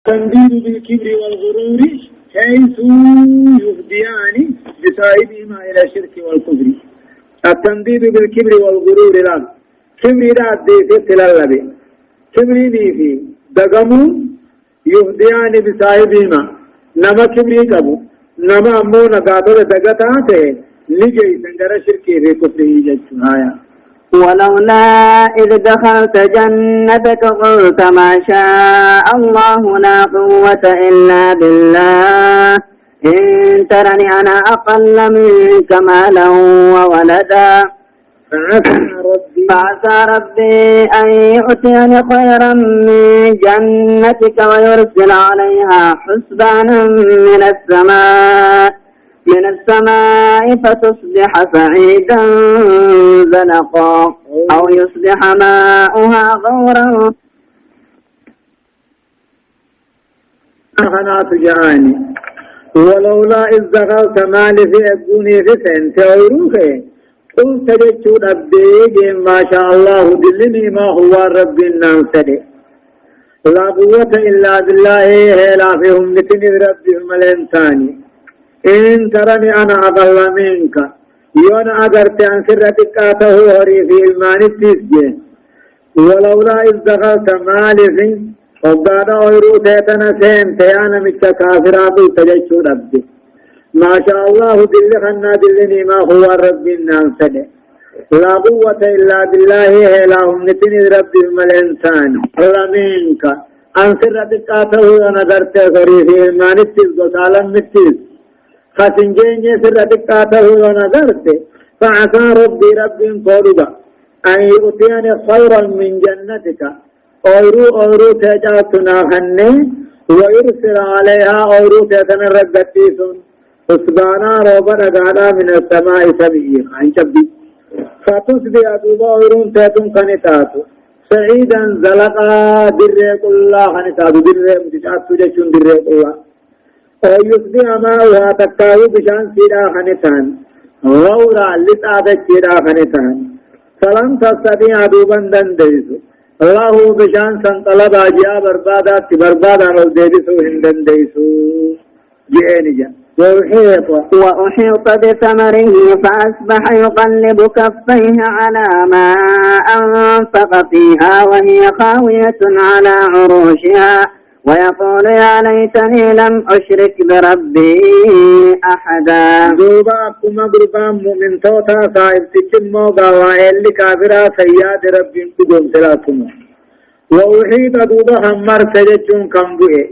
تنديد بالكبر والغرور حيث يفضيان بصاحبهما إلى الشرك والكفر. التنديد بالكبر والغرور لا كبر لا ديت للبي كبرني في دغمو يفضيان بصاحبهما نما كبري كبو نما أمو نقاطر دغتاته لجي سنجر شركي في كفره جتنايا. ولولا إذ دخلت جنتك قلت ما شاء الله لا قوة إلا بالله إن ترني أنا أقل منك مالا وولدا فعسى ربي أن يؤتيني خيرا من جنتك ويرسل عليها حسبانا من السماء فتصبح صعيدا زلقا أو يصبح ماؤها غورا. أخنات جاني ولولا إذ دخلت مالي في أبوني في سنت أوروخي قلت جتشود أبدي ما شاء الله دلني ما هو رب الناس لا قوة إلا بالله لا فيهم مثل ربهم الإنساني إن ترني أنا أقل منك يونا أقرت عن سرتك آته هري في المان التسجين ولولا إذ دخلت مالي في وقال أيرو تيتنا سين تيانا متى كافرات تجيشو ربي ما شاء الله دل خنا دلني ما هو رب الناس لا قوة إلا بالله لا هم نتني ربهم الإنسان أقل منك عن سرتك آته أنا أقرت هري في المان التسجين وسالم التسجين خسنجين سرتك آته ونظرت فعسى ربي رب قربا أن يؤتيني خيرا من جنتك أورو تجاتنا خني ويرسل عليها أورو تجاتنا رقتيسون فسبانا روبنا قانا من السماء سبيل عن شبي فتصبح أدوبا أورو تجاتون خنتاتو سعيدا زلقا درق الله خنتاتو درق متجاتو جشون درق الله ويصبح ماؤها تكاو بشان سيدا خنتان غورا لتعدك سيدا خنتان فلن تستطيع دوبا دنديسو الله بشان سنطلب أجياء بربادات بربادا والديسو هندن ديسو جئنجا وأحيط بثمره فأصبح يقلب كفيه على ما أنفق فيها وهي خاوية على عروشها ويقول يا ليتني لم أشرك بربي أحدا. دوبا كما غربا مؤمن توتا صاحب تكمو غوائل لكافرا سياد ربين قدوم سلاتم ووحيد دوبا همار سججون كمبوئي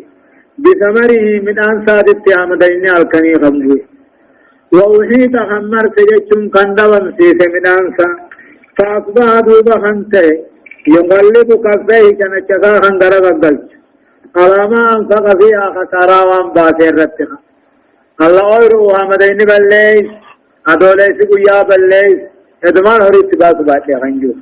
بثمره من أنصاد التعامدين الكني خمبوئي ووحيد همار سججون كندوان سيس من أنصا فأصبح دوبا خمسه يغلب كفيه كنشكا خندرق الدلج علامة أنفق فيها خسارة وانباسي الرتخة الله أيرو وحمدين بالليس أدوليس قيا بالليس ادمان هريت باسي خنجو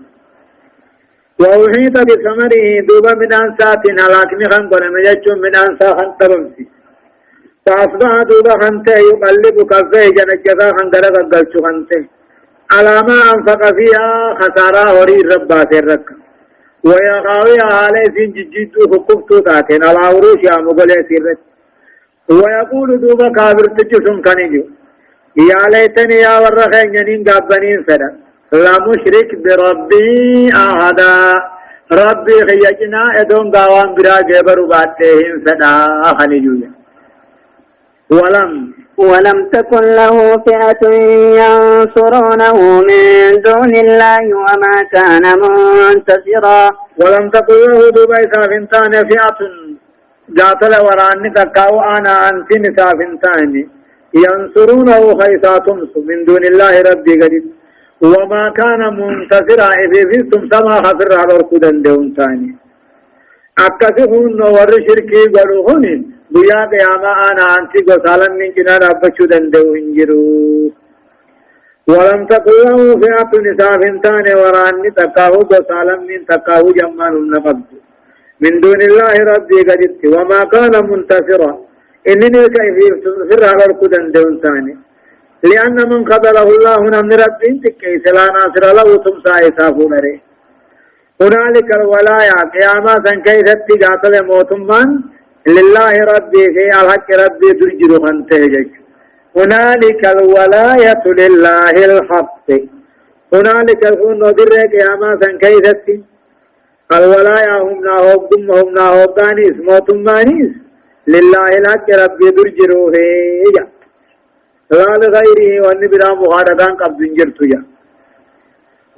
ووحيط بثمره دوبا من أنسات هلاكني خنقل مججو من أنسا خنطبمسي فأصبح دوبا خنته يقلب كفيه جنجتا خنقرق القلشو خنته علامة أنفق فيها خسارة هريت رباسي الرتخة ويا خاوية على سين جدو حقوقتو تاتين على عروش يا مغلي سيرت ويقول دوبا كابر تجسون كنيجو يا ليتني يا ورخين جنين قابنين فدا لا مشرك بربي أحدا ربي خيجنا ادون قاوان برا جبرو باتهم فدا خنيجو ولم تكن له فئة ينصرونه من دون الله وما كان منتصرا. ولم تكن له دوبا سافنتان فئة جاتل ورانك كاو أنا أنت سافنتان ينصرونه خيساتم من دون الله ربي قديد وما كان منتصرا إذ فيستم سما خسر على ركودن دون ثاني أكثرون ور شركي قلوهن بيا قياما أنا أنتي قسالا من جنان أبشو دندو هنجرو ولم تقوه فئة نساء فنتان وراني تقاه قسالا من تقاه جمان النقب من دون الله ربي قدت وما كان منتصرا إنني كيف يفسر على القدن دون ثاني لأن من قدره الله من ربي تكيس لا ناصر له تمسا إسافون ريه هنالك الولاية قياما سنكيست قاتل موتمان لله ربي في الحق ربي درجر خنتهجك هنالك الولاية لله الحق هنالك الكون نذرك يا ما سنكيدتي الولاية هم ناهب دانيس موتم مانيس لله الحق ربي درجره هي لا لغيره والنبرا مغادقان قبض جرتيا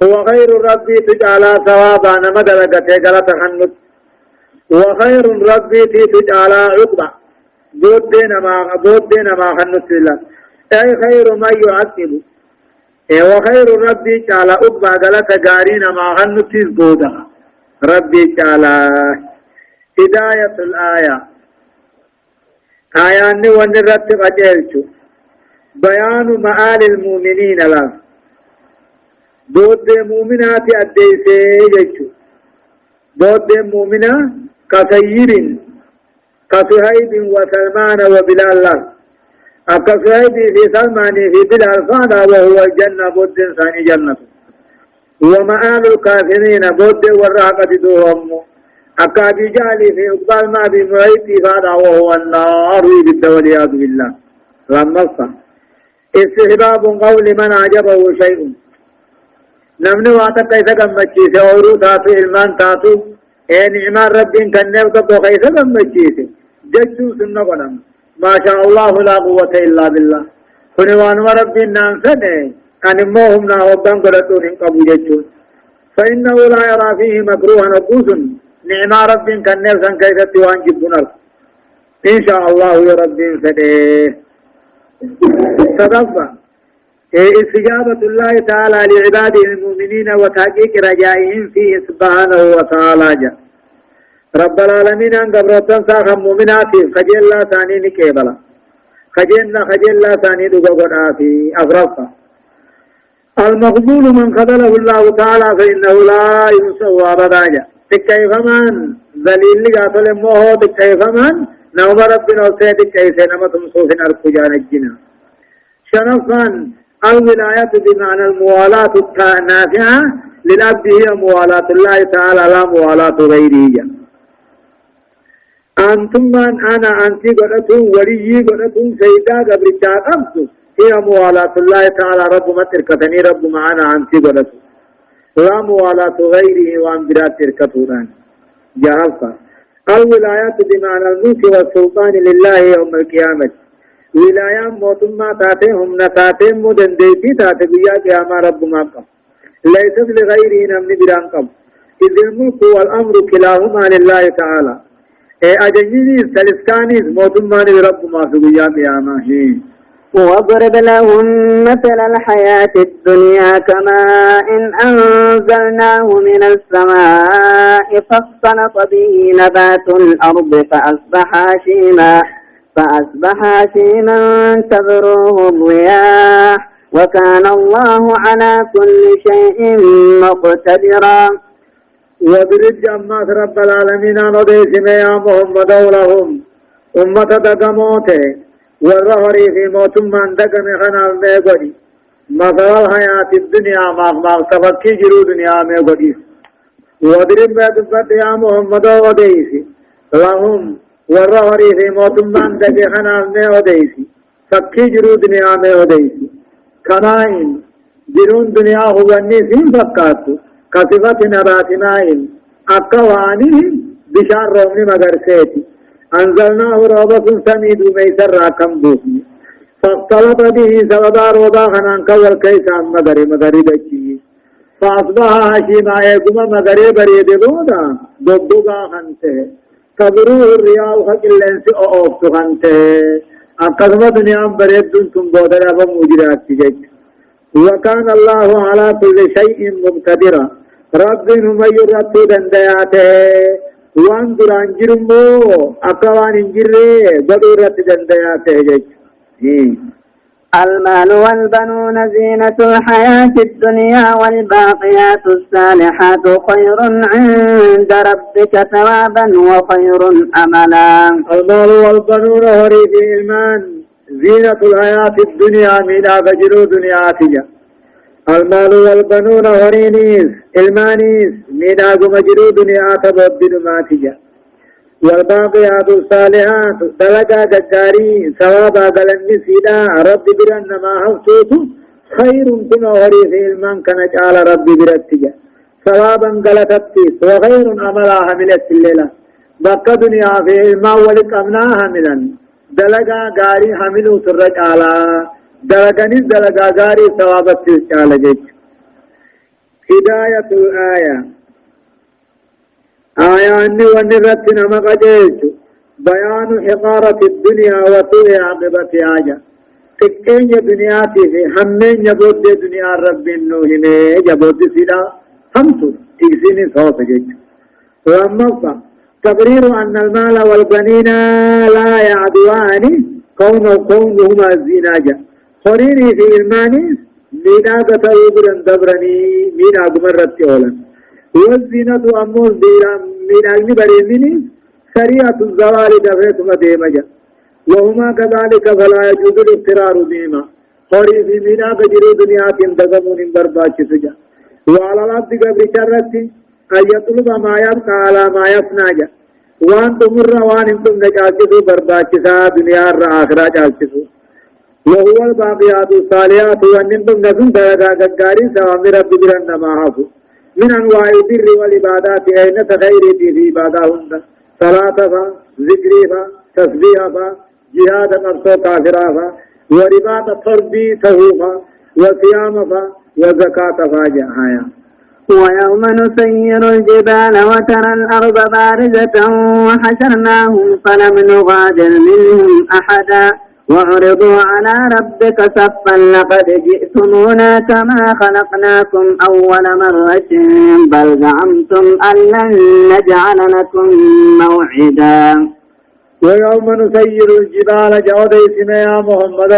هو خير ربي تجعل ثوابا نمدلقته غلط خنت وخير ربي تجعل عقبا بودنا ما خنت الله اي خير ما يعقب وخير ربي جعل عقبا غلط غارين ما خنت بودا ربي جعل هداية الآية آيان ونرتب أجلتو بيان معال المؤمنين لا بود مؤمنات أديسي يجو بود مؤمنة كسير كسهيب وسلمان وبلال الله كسهيب في سلمان في بلال فانا وهو الجنة بود ثاني جنة ومعال الكافرين بود والرهقة دوهم أكابي جالي في أقبال ما بمعيتي فانا وهو النار بالدوليات بالله لما الصح استحباب قول من عجبه شيء نمني واتا كيسا قمتشيسي اورو تاتو علمان تاتو نعمان ربين كنب كبو كيسا قمتشيسي ججو سنة قدم ما شاء الله لا قوة إلا بالله خنوان ربين نانسن أن موهم ناوبان قدتون قبو ججو فإنه لا يرى فيه مكروها نقوس نعمان ربين كنب سن كيسا تيوان جبنا إن شاء الله يا ربين فده تضفى استجابة الله تعالى لعباده المؤمنين وتحقيق رجائهم فيه سبحانه وتعالى جاء رب العالمين أن قبرتن ساخا مؤمنات خجل الله ثاني نكيبلا خجل الله ثاني دقاقنا في أغرفة المقبول من قبله الله تعالى فإنه لا ينسوا أبدا جاء تكيف من ذليل لقاتل موهو تكيف من نوم ربنا وسيدك كيسي نمتم صوفين أركجان الجنة شرفا الولاية بمعنى الموالاة النافعة للعبد هي موالاة الله تعالى لا موالاة غيره أنتم من أنا أنتي قلتم ولي قلتم سيدا قبرتها قمت هي موالاة الله تعالى رب ما تركتني رب معنا أنتي قلتم لا موالاة غيره وأن برات تركتونان جهلتا الولايات بمعنى الملك والسلطان لله يوم القيامة ولاية موتما تاتهم نتاتهم مدن ديتي تاتبيا قياما رب ماقم ليست لغيره نمني برانقم إذ الملك والأمر كلاهما لله تعالى أجنيني سلسكاني موتما لرب ما سبيا قياما واضرب لهم مثل الحياة الدنيا كماء إن أنزلناه من السماء فاختلط به نبات الأرض فأصبح هشيما تذروه الرياح وكان الله على كل شيء مقتدرا واضرب جمعت رب العالمين نديسم يا محمد لهم أمة دقموته والرهري في موتم من دقم خنال ميقودي مثل الحياة الدنيا ما تفكي جرو دنيا ميقودي واضرب بيتبت يا محمد وديسي لهم والرهري في موتم من دقم خنال ميقوديسي فكي جرو دنيا ميقوديسي كنائن جرون دنيا هو النسين فكاتو كصفة نبات نائن أكوانهم بشار رومني مغرسيتي أنزلناه روضة سميد ميسر راكم بوسني فاختلط به سودار وضاخنا كول كيسا مدري دجي فأصبح هشيما يكما مدري بريد بودا ضدقا خنته تبروه الرياء خك اللنس أوفت خنته أقسم دنيا بريد دنتم بودر أبا مجرات تجج وكان الله على كل شيء مقتدرا رب هم يرتو دندياته وان دران جرمو اقوان انجره بدورت دندياته جج المال والبنون زينة الحياة الدنيا والباقيات الصالحات خير عند ربك ثوابا وخير أملا المال والبنون هري في إيمان زينة الحياة الدنيا من أفجروا دنيا تجا المال والبنون هرينيس المانيس من أقم جروا دنيا تبدل ما تجا والباقيات الصالحات دلقا قداري ثوابا قلن سيدا رب برن ما هفتوت خير كنا وريث المن كان على رب برتجا ثوابا قلتبتيس وخير عملا حملت الليلة بقى دنيا في الماء ولك أمناها ملا دلقا قاري حملو سرج على دلقاني دلقا قاري ثوابتيس على جيج هداية الآية آية أني ونرتنا مقجيج بيان حقارة الدنيا وطول عقبة آجة تكين دنياتي في همين يبود دنيا رب النوهين يبود سيدا همتو تكسيني صوت جيج وأما تقرير أن المال والبنين لا يعدوان كونهما الزيناجة خريني في الماني مينا قتلوا دبرني مينا قمرت أولا والزينة أمور ديرا من أجل بريمني سريعة الزوال دفعت مديمجا وهما كذلك فلا يجوز الاقترار بهما خوري في مينا بجرو دنيا تندقمون برباش سجا وعلى العبد قبل شرط أن يطلب ما يبقى على ما يفناجا وان تمر وان انتم نجاسسوا برباش سا دنيا الآخرة جاسسوا وهو الباقيات الصالحات وان انتم نسون درجا قداري سوام رب برن ما حفظ من أنواع البر والعبادات أين تخيري في عبادهن صلاة ذكرها تسبيحها جهاد قرصو كافرها ورباط تربي تهوها وصيامها وزكاتها جهايا ويوم نسير الجبال وترى الأرض بارزة وحشرناهم فلم نغادر منهم أحدا وعرضوا على ربك صفا لقد جئتمونا كما خلقناكم أول مرة بل زعمتم أن لن نجعل لكم موعدا ويوم نسير الجبال جود اسم يا محمد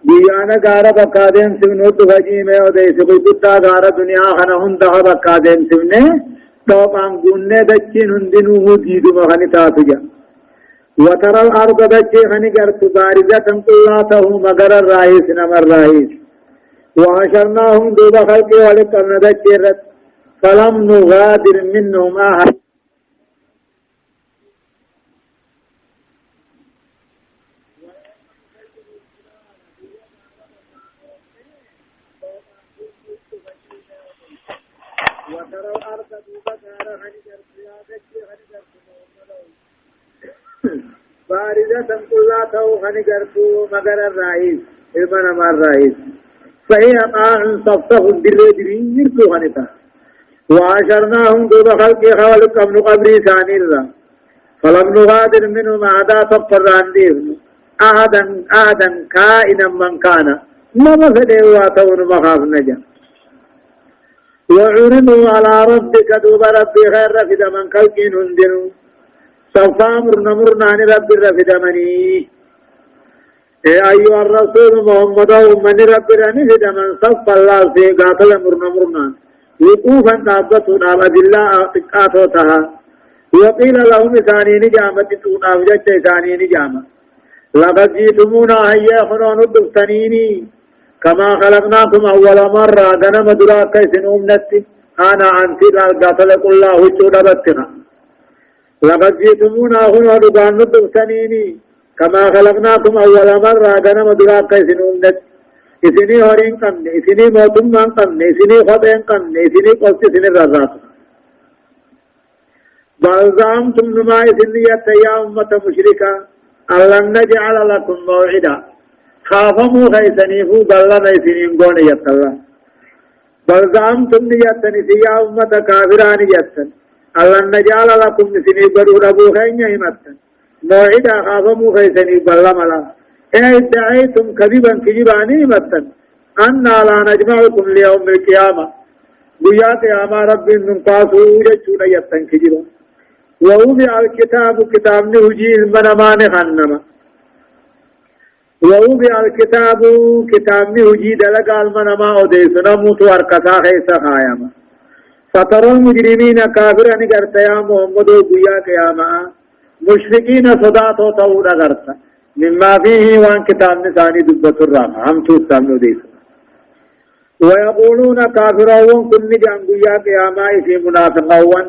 بيانا غارة بقادم سمنوت فجيم وديس قلتا غارة دنيا خنهم دها بقادم سمنه توقعن قنة دچين هندنوه ديدو مخاني تاتجا وترى الأرض دچي خني قرط بارزة قلاته مگر الرئيس نمر الرئيس وحشرناهم دوبا خلق ولقرن دچي رت فلم نغادر منهم أحد وترى الأرض دوبا غارة خني قرط دچي خني قرط بارزة قلاته خني قرط مگر الرئيس ابن أمر الرئيس فهي قاع صفصف الدرين يركو خنتا وعشرناهم دوب خلق خالق ابن قبري ثاني الله فلم نغادر منهم أعداء صفران ديهم أحدا كائنا من كان ما فديه واتون مخاف نجا وعرضوا على ربك دوب ربي خير رفد من خلقين هندنوا صفامر نمرنا عن رب رفد مني أيها الرسول محمد ومن رب رفد من صف الله في قاتل مرنا وقوفا تابتون عبد الله أتقاتوتها وقيل لهم ثانين جامة تون أوجدت ثانين جامة لقد جئتمونا هيا خنون الدفتنيني كما خلقناكم أول مرة غنم دراك كيسن أمنتي أنا أنتي لقاتل قل الله جودبتها لقد جئتمونا خنون الدفتنيني كما خلقناكم أول مرة غنم دراك كيسن أمنتي إسني هورين قمني إسني موتمان قمني إسني خطين قمني إسني قلت إسني الرزاق بلزامتم نما إسني يا أمة مشركة ألن نجعل لكم موعدا خافموا خيسنيفو بلنا إسني نقون يتلا بلزامتم نيتني يا أمة كافران يتن ألن نجعل لكم إسني بدو ربو خين يمتن موعدا خافموا خيسني بلنا ادعيتم كذبا كذباني متن أن لا نجمعكم ليوم القيامة بيات يا رب من قاسو يجون يتن كذبا ووضع الكتاب كتاب نهجي المنمان خنما ووضع الكتاب كتاب نهجي دلق المنما وديسنا متوار كسا خيسا خايما فترى المجرمين كافرا نقرت يا محمد بيات يا مشركين صداتو تود أغرت مما فيه وان كتاب نساني دبت الرامة هم توسامنو ديس ويقولون كافرون كن نجان قيا قياما في منافقون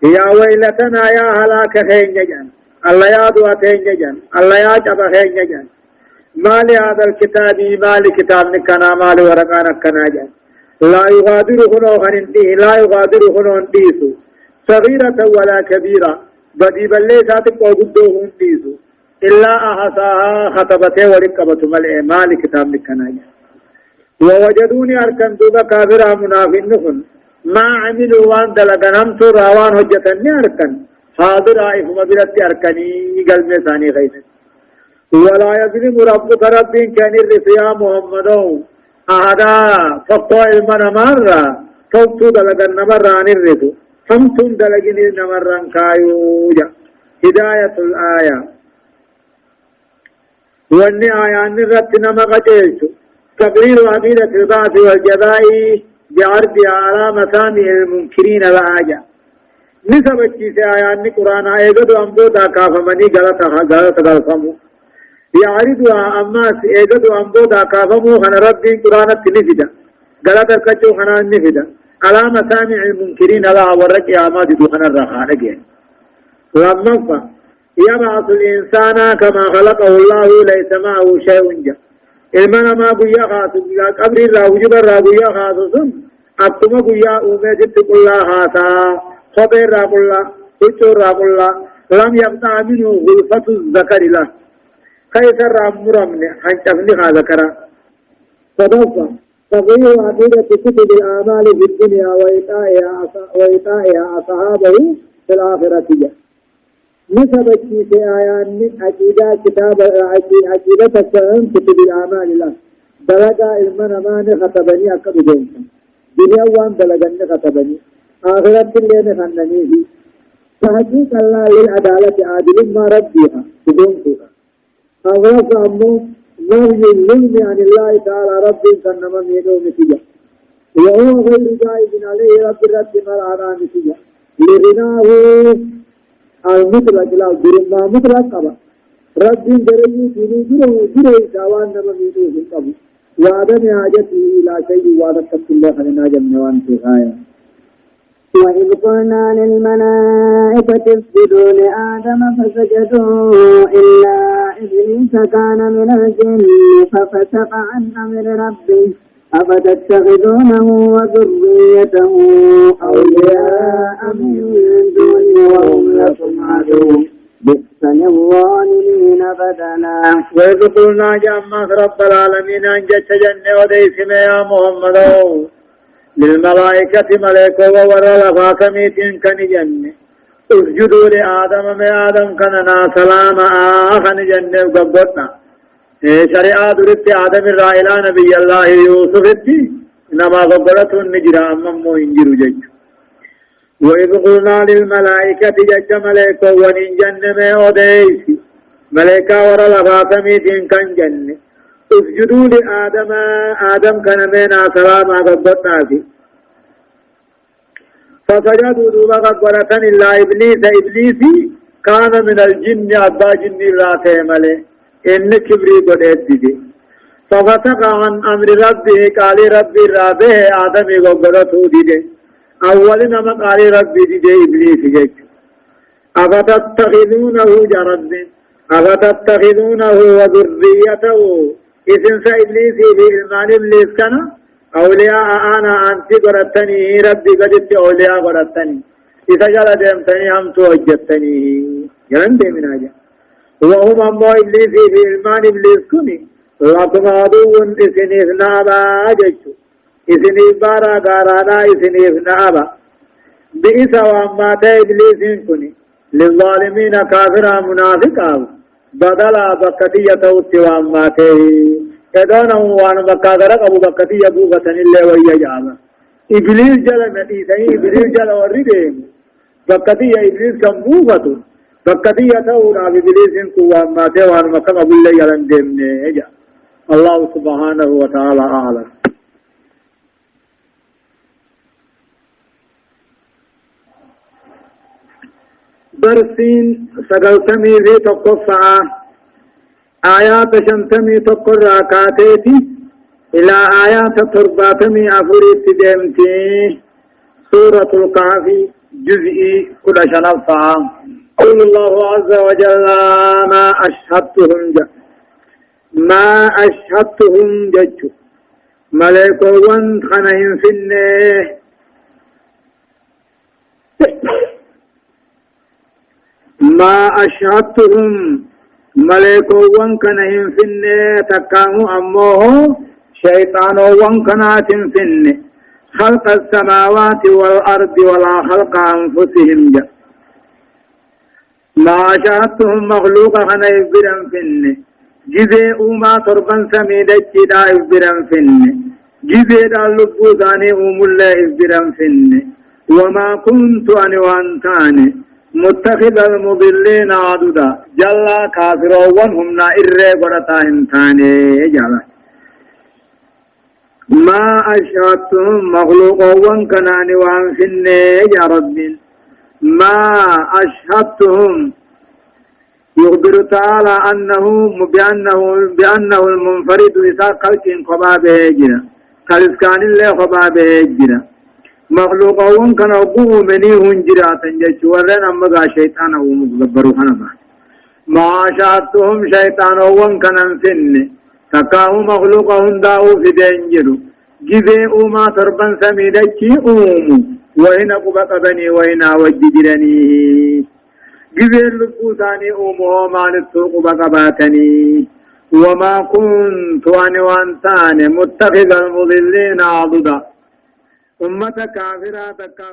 يا ويلتنا يا هلاك خين جن الله يا دواتين جن الله يا جب خين جن ما لهذا الكتاب ما لكتاب نكنا ما لورقا نكنا جن لا يغادر هنوهن لا يغادر هنوهن صغيرة ولا كبيرة بدي بلي ذاتك وقدوهن ديسو إلا أحساها خطبته ورقبة ملئ ما لكتاب نكنا جن ووجدوني أركن دوبا كافرا منافنهن ما عملوا وان دلقنهم راوان هجتني أركن حاضر آئفهم بلت أركني قلب ثاني غيث ولا يظلم ربك رب كان الرسيا محمد أهدا فقوى المن مرة فقتو دلقن مرة عن الرسو فمتون دلقن مرة كايوجا هداية الآية واني آيان رتنا مغجيشو تقرير عقيدة البعث والجزاء بعرض على مسامع المنكرين الآية نسبة كيسي آيان قرآن ايقظ أنبودا كافمني غلطة يعرضها أماس ايقظ أنبودا كافمو خن رب قرآن التنفدة غلطة كجو خنا النفدة على مسامع المنكرين لا ورق آماد دو خن الرخانة لما يبعث الإنسان كما خلقه الله ليس معه شيء جا المنا ما بيا خاص قبر الراوجب الراوية خاص أكما بيا أمد تقول الله خاصا خبر رب الله وشور رب الله لم يبقى منه غلفة الذكر له كيف الرب مرمنا حنشفني هذا كرا فضفا تغيير عقيدة كتب الآمال في الدنيا وإيطائها أصحابه في الآخرة نسبة في آيان عقيدة كتاب عقيدة تكون كتب الأعمال له دلقا المنا ما نخطبني أكد جنسا دنيا وان دلقا نخطبني آخرة اللي نخنني فيه فحقيق الله للعدالة عادل ما ربيها بدون فيها أغرق أمه نبي الظلم عن الله تعالى رب كنما ميدو نتيجة وهو غير جائز عليه رب الرد مرعنا نتيجة لغناه المطلق لا جرما مطلق قبا رب درجي فيني جره سوان نما ميدو قبا وعدم حاجته إلى شيء وعدت الله خلنا جمنوان في غاية وإذ قلنا للملائكة اسجدوا لآدم فسجدوا إلا إبليس كان من الجن ففسق عن أمر ربه أفتتخذونه وذريته أولياء من دوني وهم لكم عدو بئس للظالمين بدلا وإذ قلنا جمع رب العالمين أن جت جنة وديسم يا محمد للملائكة ملائكة وورى لفاكميتين كان جنة اسجدوا لآدم ما آدم كاننا سلام آخن جنة وقبضنا شريعة درت آدم الرائلة نبي الله يوسف إنما قبضته النجرة أممو إنجر جج وإذ قلنا للملائكة جج ملائكة ونين جنة ما أوديس ملائكة ورى لفاكميتين كان جنة اسجدوا لآدم آدم كان منا سلام قبضنا فيه فسجدوا دوبا قبضة إلا إبليسي كان من الجن أبا جن راته ملي إن كبري قد أدده ففتق عن أمر ربه قال ربي رابه آدم قبضته دده أول نما قال ربي دده إبليس جج أفتتخذونه جرد أفتتخذونه وذريته إذن سإبليسي في إلمان إبليس كان أولياء أنا أنت قرأتني ربي قدت أولياء قرأتني إذا جل دمتني هم توجدتني جلن دي من أجل وهم أمو إبليسي في إلمان إبليس كني لكم عدو إسنيف نابا أججو إسنيف بارا قارانا إسنيف نابا بئس وأمات إبليس كني للظالمين كافرا منافقا بدلا بكتية وأماته كدانا وانا بكادرك أبو بكتي أبو بسن الله ويا جاما إبليس جل نتيسي إبليس جل وردهم بكتي إبليس كم بوفتو بكتي تورا إبليس كوا ما توان مكان أبو الله يلن دمني الله سبحانه وتعالى أعلم درسين سقلتمي ذي تقصعا آيات شنتمي تقر راكاتيتي إلى آيات ترباتمي أفريت ديمتي سورة القافي جزئي كل شنفا قل الله عز وجل ما أشهدتهم ما أشهدتهم جج ملائكة خنهم في النه ما أشهدتهم ملائكة خنهم في النه تكامو أمه شيطان وانكنات في النه خلق السماوات والأرض ولا خلق أنفسهم ما شاهدتهم مخلوقا خنا إبرا فيني جزء ما تربان سميدة جدا إبرا فيني جزء اللبو ثاني الله إبرا فيني وما كنت أنا وأنتاني متخذ المضلين عددا جلا كافروا وهم نائر برتا انتاني جلا ما أشهدتهم مخلوقا وانكناني وان فيني يا ربي ما أشهدتهم يخبر تعالى بأنه المنفرد إذا قلت خبابه جنا قلت كان الله خبابه جنا مخلوقا وانكنا وقوه منيه جراتا جيش ورين أمغا شيطانا ومقبرو خنبا ما أشهدتهم شيطانا وانكنا فيني تكاه مخلوقا هنداو في دنجرو جذي ما تربان سميدكي وهنا قبق بني وهنا وججرني جذي اللبوثاني ما نتوق بقباتني وما كنت أنا وانتاني متخذ المضلين عضدا أمة كافرة تكاه